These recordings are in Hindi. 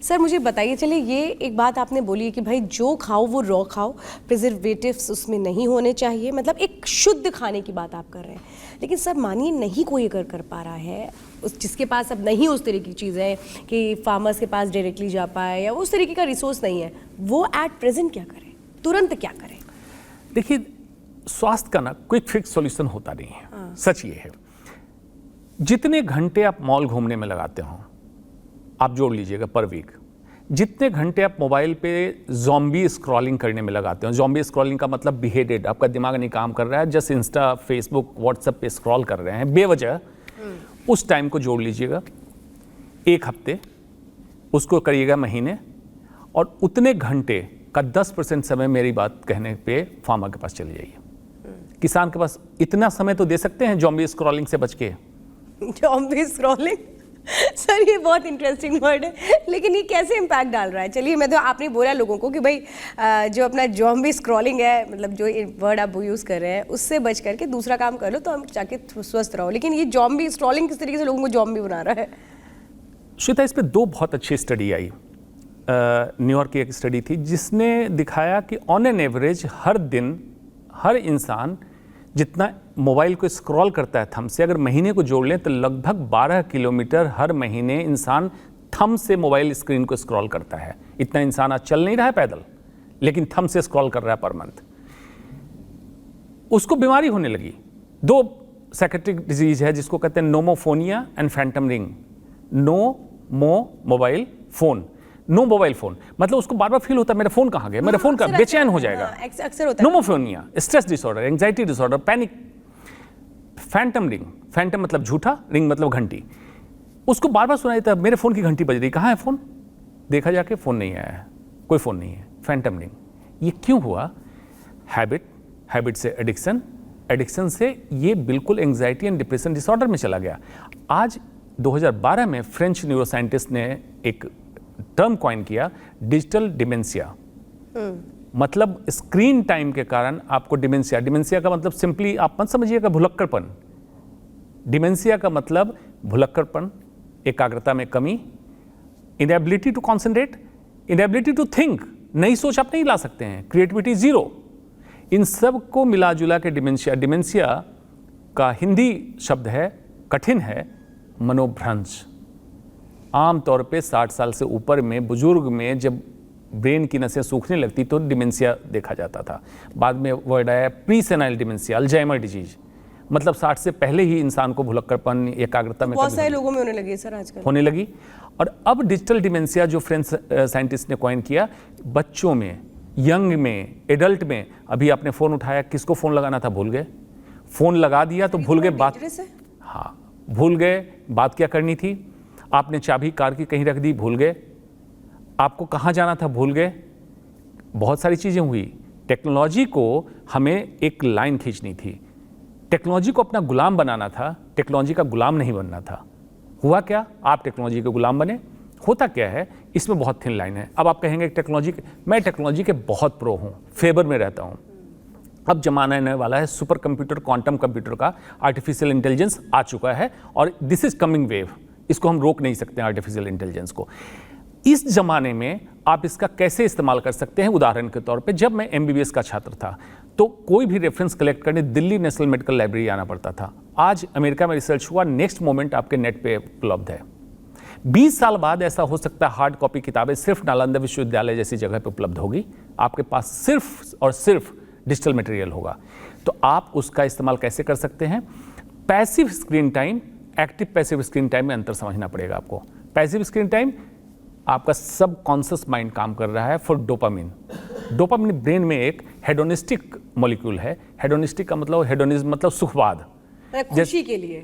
सर मुझे बताइए, चलिए ये एक बात आपने बोली कि भाई जो खाओ वो रॉ खाओ, प्रिजर्वेटिव्स उसमें नहीं होने चाहिए, मतलब एक शुद्ध खाने की बात आप कर रहे हैं। लेकिन सर मानिए नहीं कोई अगर कर पा रहा है, उस जिसके पास अब नहीं उस तरीके की चीज़ें कि फार्मर्स के पास डायरेक्टली जा पाए या उस तरीके का रिसोर्स नहीं है, वो एट प्रेजेंट क्या करें, तुरंत क्या करें? देखिए, स्वास्थ्य का ना क्विक फिक्स सॉल्यूशन होता नहीं है। सच ये है, जितने घंटे आप मॉल घूमने में लगाते हो, आप जोड़ लीजिएगा पर वीक, जितने घंटे आप मोबाइल पे ज़ॉम्बी स्क्रॉलिंग करने में लगाते हो, ज़ॉम्बी स्क्रॉलिंग का मतलब बिहेडेड, आपका दिमाग नहीं काम कर रहा है, जस्ट इंस्टा, फेसबुक, व्हाट्सएप पे स्क्रॉल कर रहे हैं बेवजह, उस टाइम को जोड़ लीजिएगा, एक हफ्ते, उसको करिएगा महीने, और उतने घंटे का 10% समय मेरी बात कहने पे फार्मर के पास चले जाइए। किसान के पास इतना समय तो दे सकते हैं ज़ॉम्बी स्क्रॉलिंग से बच के। ज़ॉम्बी स्क्रॉलिंग, सर ये बहुत इंटरेस्टिंग वर्ड है, लेकिन ये कैसे इम्पैक्ट डाल रहा है? चलिए, मैं तो आपने बोला लोगों को कि भाई जो अपना ज़ॉम्बी स्क्रॉलिंग है, मतलब जो वर्ड आप यूज़ कर रहे हैं, उससे बच करके दूसरा काम कर लो तो हम जाके स्वस्थ रहो। लेकिन ये ज़ॉम्बी स्क्रॉलिंग किस तरीके से लोगों को ज़ॉम्बी बना रहा है? श्वेता, इस पर 2 बहुत अच्छी स्टडी आई। न्यूयॉर्क की एक स्टडी थी जिसने दिखाया कि ऑन एन एवरेज हर दिन हर इंसान जितना मोबाइल को स्क्रॉल करता है थंब से, अगर महीने को जोड़ लें तो लगभग 12 किलोमीटर हर महीने इंसान थंब से मोबाइल स्क्रीन को स्क्रॉल करता है। इतना इंसान आज चल नहीं रहा है पैदल, लेकिन थंब से स्क्रॉल कर रहा है पर मंथ। उसको बीमारी होने लगी। 2 साइकेट्रिक डिजीज है जिसको कहते हैं nomophobia and phantom ring. Mobile phone, no mobile phone, मतलब उसको बार बार फील होता है मेरा फोन कहाँ गया, मेरा फोन कहाँ, बेचैन हो जाएगा। अक्सर होता है। Nomophobia, stress disorder, anxiety disorder, panic. Phantom ring, phantom मतलब झूठा, रिंग मतलब घंटी, उसको बार बार सुनाई देता है मेरे फोन की घंटी बज रही, कहाँ है फोन, देखा जाके फोन नहीं आया है, कोई फोन नहीं है, फैंटम रिंग। ये क्यों हुआ? हैबिट से एडिक्शन, एडिक्शन से ये बिल्कुल एंजाइटी एंड डिप्रेशन डिसऑर्डर में चला गया। आज 2012 में फ्रेंच न्यूरोसाइंटिस्ट ने एक टर्म कॉइन किया, डिजिटल डिमेंशिया। मतलब स्क्रीन टाइम के कारण आपको डिमेंशिया, डिमेंशिया का मतलब सिंपली आप मत समझिएगा भुलक्कड़पन। डिमेंशिया का मतलब भुलक्कड़पन, एकाग्रता में कमी, inability to concentrate, inability to think, नई सोच आप नहीं ला सकते हैं, क्रिएटिविटी जीरो। इन सब को मिला जुला के डिमेंशिया, डिमेंशिया का हिंदी शब्द है, कठिन है, मनोभ्रंश। आमतौर पे 60 साल से ऊपर में बुजुर्ग में जब ब्रेन की नसें सूखने लगती तो डिमेंशिया देखा जाता था। बाद में वर्ड आया pre senile dementia, Alzheimer disease, मतलब 60 से पहले ही इंसान को भुलक्कड़पन, एकाग्रता में बहुत सारे लोगों में होने लगी सर आजकल, होने लगी। और अब डिजिटल डिमेंशिया जो फ्रेंच साइंटिस्ट ने कॉइन किया, बच्चों में, यंग में, एडल्ट में। अभी आपने फोन उठाया, किसको फोन लगाना था भूल गए, फोन लगा दिया तो भूल गए बात, हाँ भूल गए बात क्या करनी थी, आपने चाबी कार की कहीं रख दी भूल गए, आपको कहाँ जाना था भूल गए। बहुत सारी चीज़ें हुई। टेक्नोलॉजी को हमें एक लाइन खींचनी थी, टेक्नोलॉजी को अपना गुलाम बनाना था, टेक्नोलॉजी का गुलाम नहीं बनना था। हुआ क्या? आप टेक्नोलॉजी के गुलाम बने। होता क्या है, इसमें बहुत थिन लाइन है। अब आप कहेंगे टेक्नोलॉजी, मैं टेक्नोलॉजी के बहुत प्रो हूँ, फेवर में रहता हूँ। अब जमाना आने वाला है सुपर कंप्यूटर, क्वांटम कंप्यूटर का, आर्टिफिशियल इंटेलिजेंस आ चुका है और दिस इज कमिंग वेव, इसको हम रोक नहीं सकते आर्टिफिशियल इंटेलिजेंस को। इस जमाने में आप इसका कैसे इस्तेमाल कर सकते हैं? उदाहरण के तौर पे जब मैं MBBS का छात्र था तो कोई भी रेफरेंस कलेक्ट करने दिल्ली नेशनल मेडिकल लाइब्रेरी आना पड़ता था। आज अमेरिका में रिसर्च हुआ, नेक्स्ट मोमेंट आपके नेट पे उपलब्ध है। 20 साल बाद ऐसा हो सकता है हार्ड कॉपी किताबें सिर्फ नालंदा विश्वविद्यालय जैसी जगह पे उपलब्ध होगी, आपके पास सिर्फ और सिर्फ डिजिटल मटेरियल होगा। तो आप उसका इस्तेमाल कैसे कर सकते हैं? Passive screen time, active passive screen time में अंतर समझना पड़ेगा आपको। पैसिव स्क्रीन टाइम, आपका सब कॉन्शियस माइंड काम कर रहा है फॉर डोपामिन। डोपामिन ब्रेन में एक हेडोनिस्टिक मॉलिक्यूल है। हेडोनिस्टिक का मतलब, हेडोनिज्म मतलब सुखवाद, खुशी के लिए,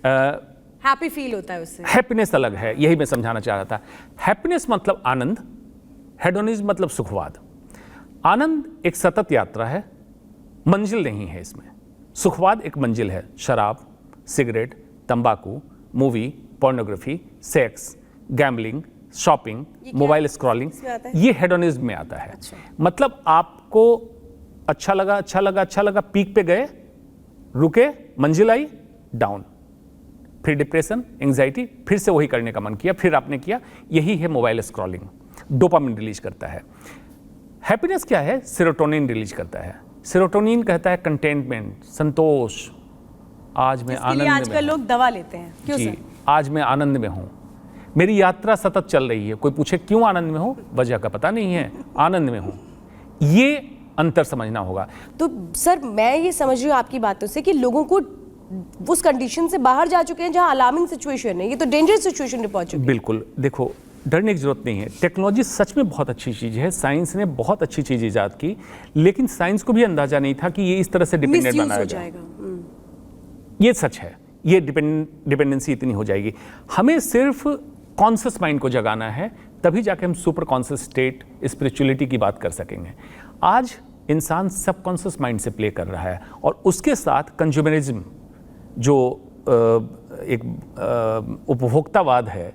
हैप्पी फील होता है उससे। हैप्पीनेस अलग है, यही मैं समझाना चाह रहा था। हैप्पीनेस मतलब आनंद, हेडोनिज्म मतलब सुखवाद। आनंद एक सतत यात्रा है, मंजिल नहीं है इसमें। सुखवाद एक मंजिल है, शराब, सिगरेट, तंबाकू, movie, pornography, sex, gambling, shopping, mobile scrolling, ये हेडोनिज्म में आता है। अच्छा। मतलब आपको अच्छा लगा, अच्छा लगा, अच्छा लगा, पीक पे गए, रुके, मंजिल आई, डाउन। फिर डिप्रेशन, एंग्जाइटी, फिर से वही करने का मन किया, फिर आपने किया। यही है मोबाइल स्क्रॉलिंग। डोपामिन रिलीज करता है। हैप्पीनेस क्या है? सेरोटोनिन रिलीज करता है। सेरोटोनिन कहता है कंटेंटमेंट, संतोष। आज मैं आनंद में आजकल लोग दवा लेते हैं, क्यों जी, सर? आज मैं आनंद में हूँ, मेरी यात्रा सतत चल रही है। कोई पूछे क्यों आनंद में हो, वजह का पता नहीं है, आनंद में हूँ। ये अंतर समझना होगा। तो सर मैं ये समझ रही हूँ आपकी बातों से कि लोगों को उस कंडीशन से बाहर जा चुके हैं जहाँ अलार्मिंग सिचुएशन है, ये तो डेंजरस सिचुएशन में पहुंच चुके हैं। बिल्कुल, देखो डरने की जरूरत नहीं है। टेक्नोलॉजी सच में बहुत अच्छी चीज़ है, साइंस ने बहुत अच्छी चीज़ ईजाद की, लेकिन साइंस को भी अंदाजा नहीं था कि ये इस तरह से डिपेंडेंट मिसयूज बनाया हो जाएगा। जाएगा। ये सच है, ये डिपेंडेंसी इतनी हो जाएगी। हमें सिर्फ कॉन्शियस माइंड को जगाना है, तभी जाके हम सुपर कॉन्शियस स्टेट, स्पिरिचुअलिटी की बात कर सकेंगे। आज इंसान सबकॉन्शियस माइंड से प्ले कर रहा है, और उसके साथ कंज्यूमरिज्म जो एक उपभोक्तावाद है,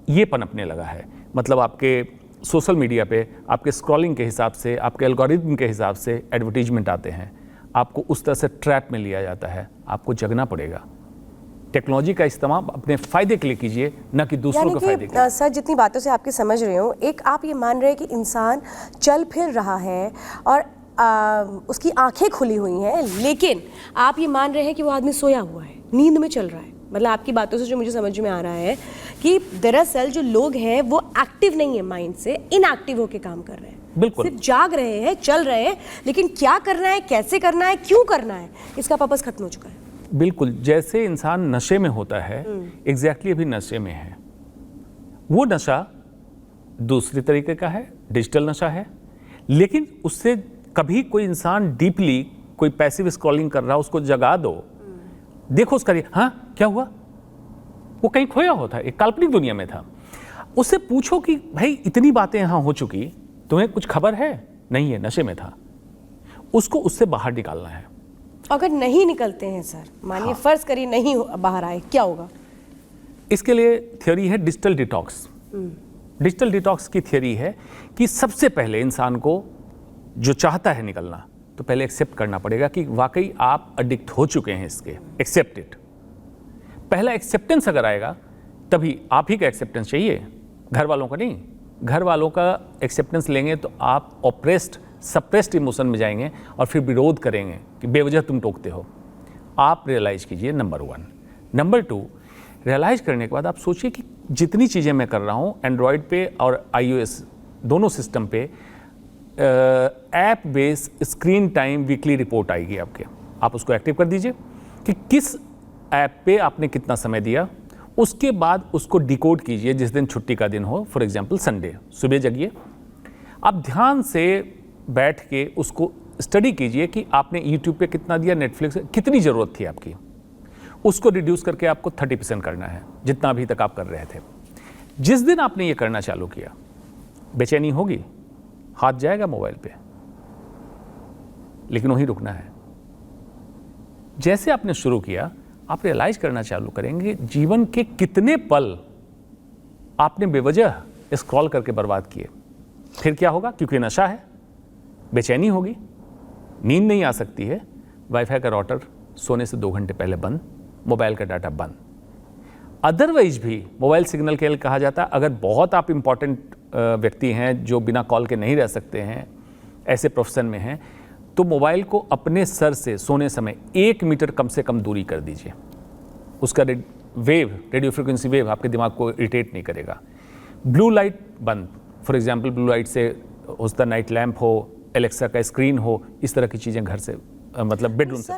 ये पनपने लगा है। मतलब आपके सोशल मीडिया पे आपके स्क्रॉलिंग के हिसाब से, आपके एल्गोरिथम के हिसाब से एडवर्टीजमेंट आते हैं, आपको उस तरह से ट्रैप में लिया जाता है। आपको जगना पड़ेगा। टेक्नोलॉजी का इस्तेमाल अपने फ़ायदे के लिए कीजिए, न कि दूसरों के फ़ायदे के लिए। सर जितनी बातों से आपकी समझ रही हूँ, एक आप ये मान रहे हैं कि इंसान चल फिर रहा है और उसकी आंखें खुली हुई हैं, लेकिन आप ये मान रहे हैं कि वो आदमी सोया हुआ है, नींद में चल रहा है। मतलब आपकी बातों से जो मुझे समझ में आ रहा है कि दरअसल जो लोग हैं वो एक्टिव नहीं है, माइंड से इनएक्टिव होकर काम कर रहे हैं। बिल्कुल, सिर्फ जाग रहे हैं, चल रहे हैं, लेकिन क्या करना है, कैसे करना है, क्यों करना है, इसका पर्पस खत्म हो चुका है। बिल्कुल, जैसे इंसान नशे में होता है, एग्जैक्टली अभी नशे में है। वो नशा दूसरे तरीके का है, डिजिटल नशा है, लेकिन उससे कभी कोई इंसान डीपली कोई पैसिव स्क्रॉलिंग कर रहा, उसको जगा दो, देखो उसका हाँ क्या हुआ, वो कहीं खोया होता, एक काल्पनिक दुनिया में था। उससे पूछो कि भाई इतनी बातें यहाँ हो चुकी, तुम्हें कुछ खबर है? नहीं है, नशे में था। उसको उससे बाहर निकालना है। अगर नहीं निकलते हैं सर, मानिए फर्ज करिए नहीं बाहर आए, क्या होगा? इसके लिए थ्योरी है डिजिटल डिटॉक्स। डिजिटल डिटॉक्स की थ्योरी है कि सबसे पहले इंसान को जो चाहता है निकलना, तो पहले एक्सेप्ट करना पड़ेगा कि वाकई आप एडिक्ट हो चुके हैं इसके। Accept it. पहला एक्सेप्टेंस अगर आएगा, तभी आप ही का एक्सेप्टेंस चाहिए, घर वालों का नहीं। घर वालों का एक्सेप्टेंस लेंगे तो आप ऑप्रेस्ड, सप्रेस्ड इमोशन में जाएंगे और फिर विरोध करेंगे कि बेवजह तुम टोकते हो। आप रियलाइज कीजिए, नंबर 1। नंबर 2, रियलाइज करने के बाद आप सोचिए कि जितनी चीज़ें मैं कर रहा हूँ, एंड्रॉयड पे और iOS दोनों सिस्टम पे app base screen time weekly report आएगी आपके। आप उसको एक्टिव कर दीजिए कि किस ऐप पे आपने कितना समय दिया। उसके बाद उसको डिकोड कीजिए जिस दिन छुट्टी का दिन हो, फॉर एग्जांपल संडे। सुबह जगिए, आप ध्यान से बैठ के उसको स्टडी कीजिए कि आपने यूट्यूब पे कितना दिया, नेटफ्लिक्स कितनी ज़रूरत थी आपकी। उसको रिड्यूस करके आपको 30% करना है, जितना अभी तक आप कर रहे थे। जिस दिन आपने ये करना चालू किया, बेचैनी होगी, हाथ जाएगा मोबाइल पे, लेकिन वहीं रुकना है। जैसे आपने शुरू किया, आप रियलाइज करना चालू करेंगे जीवन के कितने पल आपने बेवजह स्क्रॉल करके बर्बाद किए। फिर क्या होगा? क्योंकि नशा है, बेचैनी होगी, नींद नहीं आ सकती है, वाईफाई का राउटर सोने से 2 घंटे पहले बंद, मोबाइल का डाटा बंद। अदरवाइज भी मोबाइल सिग्नल के लिए कहा जाता है, अगर बहुत आप इंपॉर्टेंट व्यक्ति हैं जो बिना कॉल के नहीं रह सकते हैं, ऐसे प्रोफेशन में हैं, तो मोबाइल को अपने सर से सोने समय 1 मीटर कम से कम दूरी कर दीजिए। उसका रेडियो फ्रिक्वेंसी वेव आपके दिमाग को इरिटेट नहीं करेगा। ब्लू लाइट बंद, फॉर एग्जांपल ब्लू लाइट से उसका नाइट लैम्प हो, एलेक्सा का स्क्रीन हो, इस तरह की चीज़ें घर से मतलब बेडरूम से